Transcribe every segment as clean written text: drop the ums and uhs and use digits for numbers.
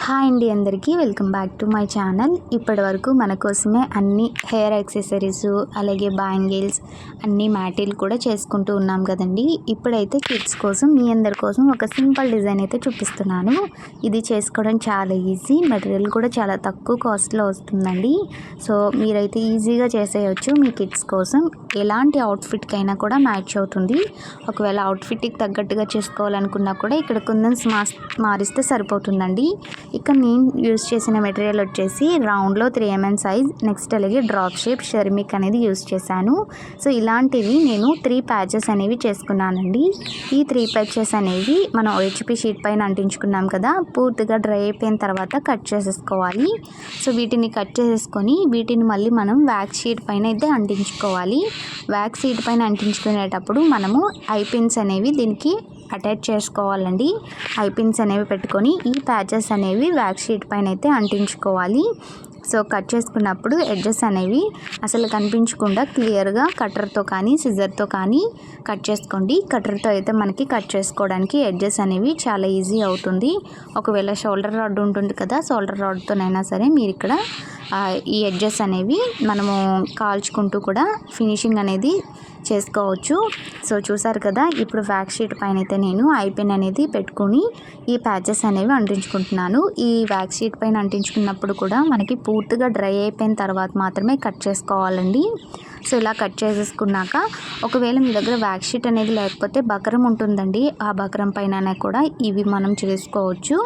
Hi అండి, అందరికీ welcome back to my channel. ఇప్పటి వరకు మన కోసమే అన్ని హెయిర్ యాక్సెసరీస్ అలాగే బ్యాంగిల్స్ అన్ని మ్యాటీలు కూడా చేసుకుంటూ ఉన్నాం కదండి. ఇప్పుడైతే కిడ్స్ కోసం మీ అందరి కోసం ఒక సింపుల్ డిజైన్ అయితే చూపిస్తున్నాను. ఇది చేసుకోవడం చాలా ఈజీ, మెటీరియల్ కూడా చాలా తక్కువ కాస్ట్లో వస్తుందండి. సో మీరైతే ఈజీగా చేసేయచ్చు. మీ కిడ్స్ కోసం ఎలాంటి అవుట్ఫిట్కి అయినా కూడా మ్యాచ్ అవుతుంది. ఒకవేళ అవుట్ఫిట్కి తగ్గట్టుగా చేసుకోవాలనుకున్నా కూడా ఇక్కడ కుందన్స్ మారిస్తే సరిపోతుందండి. ఇక్కడ నేను యూజ్ చేసిన మెటీరియల్ వచ్చేసి రౌండ్లో 3mm సైజ్, నెక్స్ట్ అలాగే డ్రాప్ షేప్ షెర్మిక్ అనేది యూజ్ చేశాను. సో ఇలాంటివి నేను 3 ప్యాచెస్ అనేవి చేసుకున్నానండి. ఈ 3 ప్యాచెస్ అనేవి మనం OHP షీట్ పైన అంటించుకున్నాం కదా, పూర్తిగా డ్రై అయిపోయిన తర్వాత కట్ చేసేసుకోవాలి. సో వీటిని కట్ చేసేసుకొని వీటిని మళ్ళీ మనం వ్యాక్స్ షీట్ పైన అయితే అంటించుకోవాలి. వ్యాక్స్ షీట్ పైన అంటించుకునేటప్పుడు మనము ఐ పిన్స్ అనేవి దీనికి అటాచ్ చేసుకోవాలండి. ఐ పిన్స్ అనేవి పెట్టుకొని ఈ ప్యాచెస్ అనేవి వ్యాక్స్ షీట్ పైన అయితే అంటించుకోవాలి. సో కట్ చేసుకున్నప్పుడు ఎడ్జెస్ అనేవి అసలు కనిపించకుండా క్లియర్గా కట్టర్తో కానీ సిజర్తో కానీ కట్ చేసుకోండి. కట్టర్తో అయితే మనకి కట్ చేసుకోవడానికి ఎడ్జెస్ అనేవి చాలా ఈజీ అవుతుంది. ఒకవేళ షోల్డర్ రాడ్ ఉంటుంది కదా, షోల్డర్ రాడ్తోనైనా సరే మీరు ఇక్కడ ఈ ఎడ్జెస్ అనేవి మనము కాల్చుకుంటూ కూడా ఫినిషింగ్ అనేది చేసుకోవచ్చు. సో చూసారు కదా, ఇప్పుడు వ్యాక్స్ షీట్ పైన అయితే నేను ఐ పిన్ అనేది పెట్టుకుని ఈ ప్యాచెస్ అనేవి అంటించుకుంటున్నాను. ఈ వ్యాక్స్ షీట్ పైన అంటించుకున్నప్పుడు కూడా మనకి పూర్తిగా డ్రై అయిపోయిన తర్వాత మాత్రమే కట్ చేసుకోవాలండి. సో ఇలా కట్ చేసేసుకున్నాక ఒకవేళ మీ దగ్గర వ్యాక్స్ షీట్ అనేది లేకపోతే బకరం ఉంటుందండి, ఆ బకరం పైన కూడా ఇవి మనం చేసుకోవచ్చు.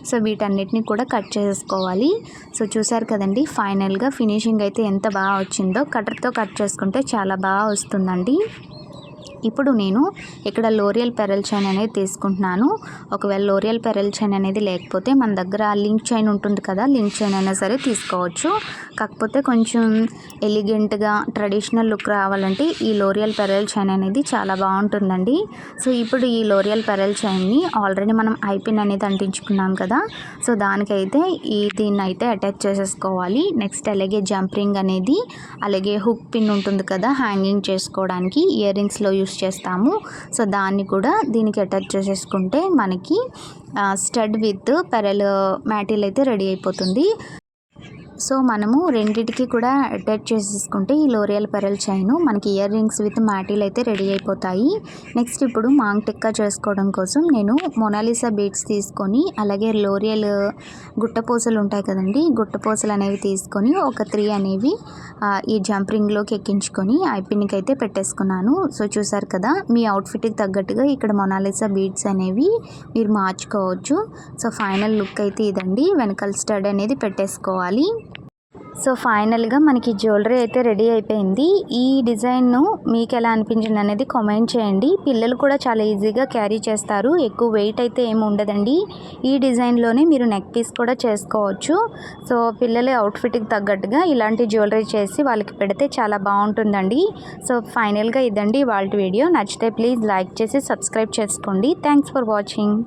సో వీటన్నిటిని కూడా కట్ చేసేసుకోవాలి. సో చూసారు కదండి, ఫైనల్గా ఫినిషింగ్ అయితే ఎంత బాగా వచ్చిందో. కట్టర్తో కట్ చేసుకుంటే చాలా బాగా వస్తుందండి. ఇప్పుడు నేను ఇక్కడ లోరియల్ పెరల్ చైన్ అనేది తీసుకుంటున్నాను. ఒకవేళ లోరియల్ పెరల్ చైన్ అనేది లేకపోతే మన దగ్గర లింక్ చైన్ ఉంటుంది కదా, లింక్ చైన్ అయినా సరే తీసుకోవచ్చు. కాకపోతే కొంచెం ఎలిగెంట్గా ట్రెడిషనల్ లుక్ రావాలంటే ఈ లోరియల్ పెరల్ చైన్ అనేది చాలా బాగుంటుందండి. సో ఇప్పుడు ఈ లోరియల్ పెరల్ చైన్ని ఆల్రెడీ మనం ఐ పిన్ అనేది అంటించుకున్నాం కదా, సో దానికైతే దీన్ని అయితే అటాచ్ చేసేసుకోవాలి. నెక్స్ట్ అలాగే జంప్ రింగ్ అనేది, అలాగే హుక్ పిన్ ఉంటుంది కదా హ్యాంగింగ్ చేసుకోవడానికి, ఇయర్ రింగ్స్లో యూస్ చేస్తాము. సో దాన్ని కూడా దీనికి అటాచ్ చేసేసుకుంటే మనకి స్టడ్ విత్ పెరల్ మ్యాటీల్ అయితే రెడీ అయిపోతుంది. సో మనము రెండిటికి కూడా అటాచ్ చేసేసుకుంటే ఈ లోరియల్ పెరల్ చైన్ మనకి ఇయర్ రింగ్స్ విత్ మ్యాటీలు అయితే రెడీ అయిపోతాయి. నెక్స్ట్ ఇప్పుడు మాంగ్ టిక్కా చేసుకోవడం కోసం నేను మొనాలిసా బీడ్స్ తీసుకొని అలాగే లోరియల్ గుట్టపూసలు ఉంటాయి కదండి, గుట్టపూసలు అనేవి తీసుకొని ఒక 3 అనేవి ఈ జంప్ రింగ్లోకి ఎక్కించుకొని ఐపిన్కి అయితే పెట్టేసుకున్నాను. సో చూసారు కదా, మీ అవుట్ఫిట్కి తగ్గట్టుగా ఇక్కడ మొనాలిసా బీడ్స్ అనేవి మీరు మార్చుకోవచ్చు. సో ఫైనల్ లుక్ అయితే ఇదండి. వెనకాల స్టడ్ అనేది పెట్టేసుకోవాలి. సో ఫైనల్గా మనకి జ్యువెలరీ అయితే రెడీ అయిపోయింది. ఈ డిజైన్ను మీకు ఎలా అనిపించింది అనేది కామెంట్ చేయండి. పిల్లలు కూడా చాలా ఈజీగా క్యారీ చేస్తారు, ఎక్కువ వెయిట్ అయితే ఏమి ఉండదండి. ఈ డిజైన్లోనే మీరు నెక్ పీస్ కూడా చేసుకోవచ్చు. సో పిల్లల అవుట్ఫిట్కి తగ్గట్టుగా ఇలాంటి జ్యువెలరీ చేసి వాళ్ళకి పెడితే చాలా బాగుంటుందండి. సో ఫైనల్గా ఇదండి వాళ్ళ వీడియో. నచ్చితే ప్లీజ్ లైక్ చేసి సబ్స్క్రైబ్ చేసుకోండి. Thanks for watching.